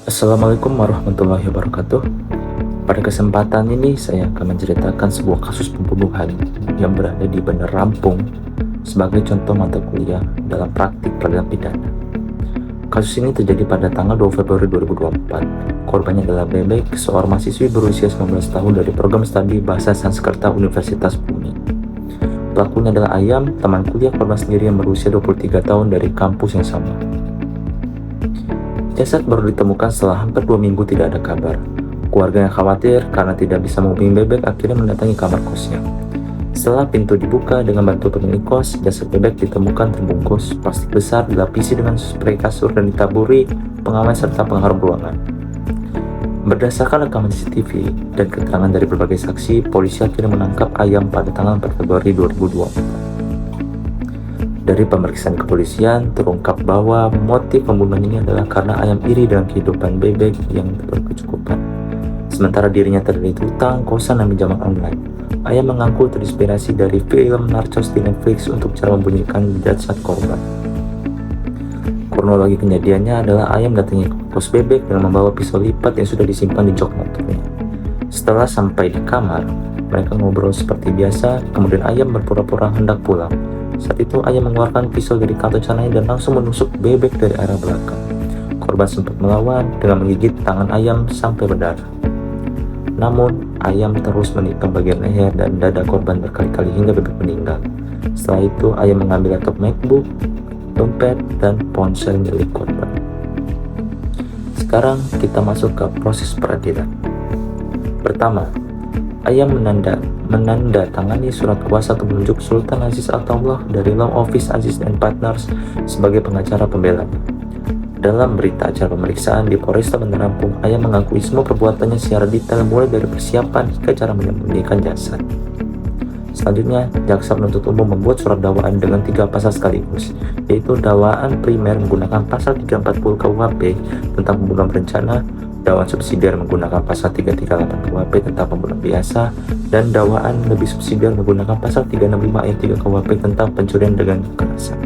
Assalamualaikum warahmatullahi wabarakatuh. Pada kesempatan ini saya akan menceritakan sebuah kasus pembunuhan yang berada di Bandar Lampung sebagai contoh mata kuliah dalam praktik peradilan pidana. Kasus ini terjadi pada tanggal 2 Februari 2024. Korbannya adalah Bebek, seorang mahasiswi berusia 19 tahun dari program studi Bahasa Sanskerta Universitas Bumi. Pelakunya adalah Ayam, teman kuliah korban sendiri yang berusia 23 tahun dari kampus yang sama. Jasad baru ditemukan setelah hampir 2 minggu tidak ada kabar. Keluarga yang khawatir karena tidak bisa menghubungi Bebek akhirnya mendatangi kamar kosnya. Setelah pintu dibuka dengan bantu pemilik kos, jasad Bebek ditemukan terbungkus plastik besar, dilapisi dengan spray kasur dan ditaburi pengawet serta pengharum ruangan. Berdasarkan rekaman CCTV dan keterangan dari berbagai saksi, polisi akhirnya menangkap Ayam pada tanggal 4 Februari 2024. Dari pemeriksaan kepolisian, terungkap bahwa motif pembunuhan ini adalah karena Ayam iri dengan kehidupan Bebek yang berkecukupan. Sementara dirinya terlilit hutang, kosan, dan pinjaman online. Ayam mengaku terinspirasi dari film Narcos di Netflix untuk cara membunyikan jasad korban. Kronologi kejadiannya adalah Ayam datangi kos Bebek dengan membawa pisau lipat yang sudah disimpan di jok motornya. Setelah sampai di kamar, mereka ngobrol seperti biasa, kemudian Ayam berpura-pura hendak pulang. Saat itu Ayam mengeluarkan pisau dari kantong celananya dan langsung menusuk Bebek dari arah belakang. Korban sempat melawan dengan menggigit tangan Ayam sampai berdarah. Namun, Ayam terus menikam bagian leher dan dada korban berkali-kali hingga Bebek meninggal. Setelah itu, Ayam mengambil laptop MacBook, dompet, dan ponsel milik korban. Sekarang kita masuk ke proses peradilan. Pertama, Ayam menandatangani surat kuasa atau menunjuk Sultan Aziz Al-Taullah dari Law Office Aziz and Partners sebagai pengacara pembela. Dalam berita acara pemeriksaan di Polresta Bandar Lampung, Ayam mengakui semua perbuatannya secara detail mulai dari persiapan hingga cara menyembunyikan jasad. Selanjutnya, jaksa penuntut umum membuat surat dakwaan dengan 3 pasal sekaligus, yaitu dakwaan primer menggunakan pasal 340 KUHP tentang pembunuhan berencana, dakwaan subsidiar menggunakan pasal 338 KUHP tentang pembunuhan biasa, dan dakwaan lebih subsidiar menggunakan pasal 365 ayat 3 KUHP tentang pencurian dengan kekerasan.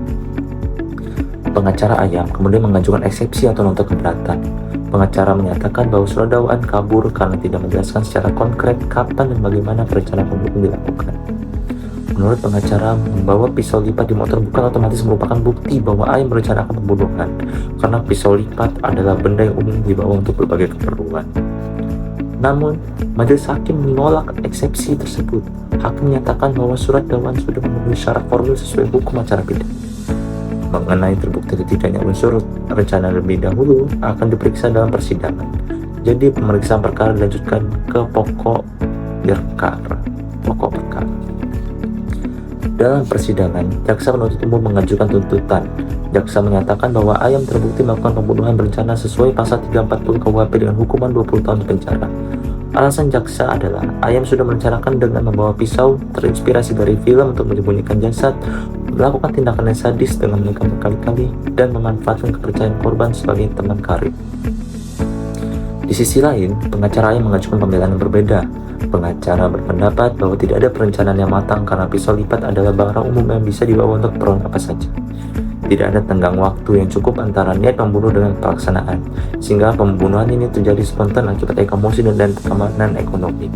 Pengacara Ayam kemudian mengajukan eksepsi atau nota keberatan. Pengacara menyatakan bahwa surat dakwaan kabur karena tidak menjelaskan secara konkret kapan dan bagaimana perencanaan pembunuhan dilakukan. Menurut pengacara, membawa pisau lipat di motor bukan otomatis merupakan bukti bahwa Ayam merencanakan pembunuhan, karena pisau lipat adalah benda yang umum dibawa untuk berbagai keperluan. Namun, majelis hakim menolak eksepsi tersebut. Hakim menyatakan bahwa surat dakwaan sudah memenuhi syarat formil sesuai hukum acara pidana. Mengenai terbukti tidaknya unsur rencana lebih dahulu akan diperiksa dalam persidangan. Jadi pemeriksaan perkara dilanjutkan ke pokok perkara. Dalam persidangan, jaksa penuntut umum mengajukan tuntutan. Jaksa menyatakan bahwa Ayam terbukti melakukan pembunuhan berencana sesuai pasal 340 KUHP dengan hukuman 20 tahun penjara. Alasan jaksa adalah Ayam sudah merencanakan dengan membawa pisau, terinspirasi dari film untuk menyembunyikan jasad, melakukan tindakan yang sadis dengan menikam berkali-kali, dan memanfaatkan kepercayaan korban sebagai teman karib. Di sisi lain, pengacara Ayam mengajukan pembelaan yang berbeda. Pengacara berpendapat bahwa tidak ada perencanaan yang matang karena pisau lipat adalah barang umum yang bisa dibawa untuk keperluan apa saja. Tidak ada tenggang waktu yang cukup antara niat membunuh dengan pelaksanaan, sehingga pembunuhan ini terjadi spontan akibat emosi dan keamanan ekonomi.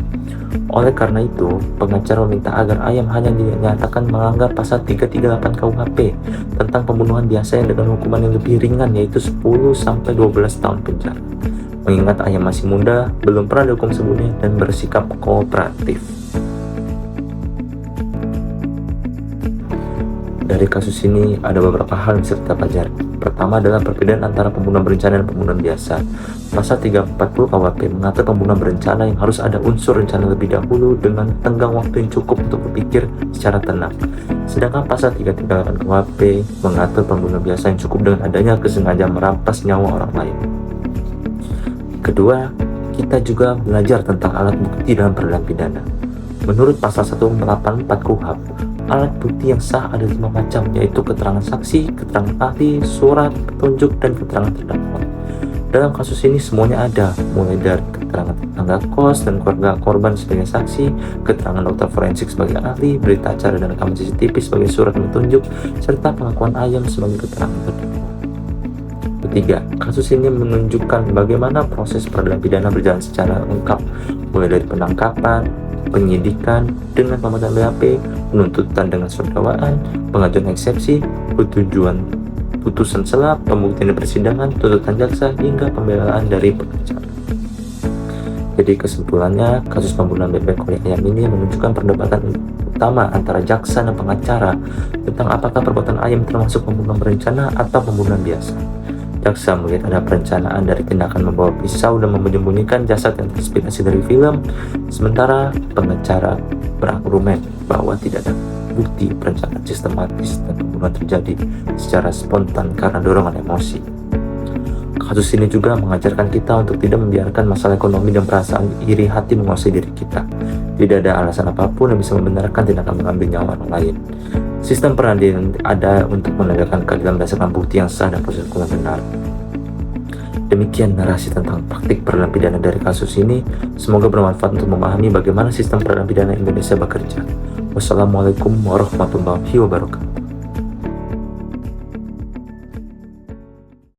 Oleh karena itu, pengacara meminta agar Ayam hanya dinyatakan melanggar pasal 338 KUHP tentang pembunuhan biasa yang dengan hukuman yang lebih ringan, yaitu 10-12 tahun penjara. Mengingat Ayam masih muda, belum pernah dihukum sebelumnya, dan bersikap kooperatif. Dari kasus ini ada beberapa hal yang bisa kita pelajari. Pertama adalah perbedaan antara pembunuhan berencana dan pembunuhan biasa. Pasal 340 KUHP mengatur pembunuhan berencana yang harus ada unsur rencana lebih dahulu dengan tenggang waktu yang cukup untuk berpikir secara tenang. Sedangkan pasal 338 KUHP mengatur pembunuhan biasa yang cukup dengan adanya kesengajaan merampas nyawa orang lain. Kedua, kita juga belajar tentang alat bukti dalam peradilan pidana. Menurut pasal 184 KUHP, alat bukti yang sah ada 5 macam, yaitu keterangan saksi, keterangan ahli, surat, petunjuk, dan keterangan terdakwa. Dalam kasus ini semuanya ada, mulai dari keterangan tetangga kos dan keluarga korban sebagai saksi, keterangan dokter forensik sebagai ahli, berita acara dan rekaman CCTV sebagai surat petunjuk, serta pengakuan ayam sebagai keterangan terdakwa. Ketiga, kasus ini menunjukkan bagaimana proses peradilan pidana berjalan secara lengkap, mulai dari penangkapan, penyidikan dengan pembuatan BAP, penuntutan dengan surat dakwaan, pengajuan eksepsi, putusan sela, pembuktian di persidangan, tuntutan jaksa, hingga pembelaan dari pengacara. Jadi kesimpulannya, kasus pembunuhan bebek oleh ayam ini menunjukkan perdebatan utama antara jaksa dan pengacara tentang apakah perbuatan ayam termasuk pembunuhan berencana atau pembunuhan biasa. Jaksa melihat ada perencanaan dari tindakan membawa pisau dan menyembunyikan jasad yang terinspirasi dari film, sementara pengacara berargumen bahwa tidak ada bukti perencanaan sistematis dan pembunuhan terjadi secara spontan karena dorongan emosi. Kasus ini juga mengajarkan kita untuk tidak membiarkan masalah ekonomi dan perasaan iri hati menguasai diri kita. Tidak ada alasan apapun yang bisa membenarkan tindakan mengambil nyawa orang lain. Sistem peradilan ada untuk menegakkan keadilan berdasarkan bukti yang sah dan proses hukum yang benar. Demikian narasi tentang praktik peradilan pidana dari kasus ini. Semoga bermanfaat untuk memahami bagaimana sistem peradilan pidana Indonesia bekerja. Wassalamualaikum warahmatullahi wabarakatuh.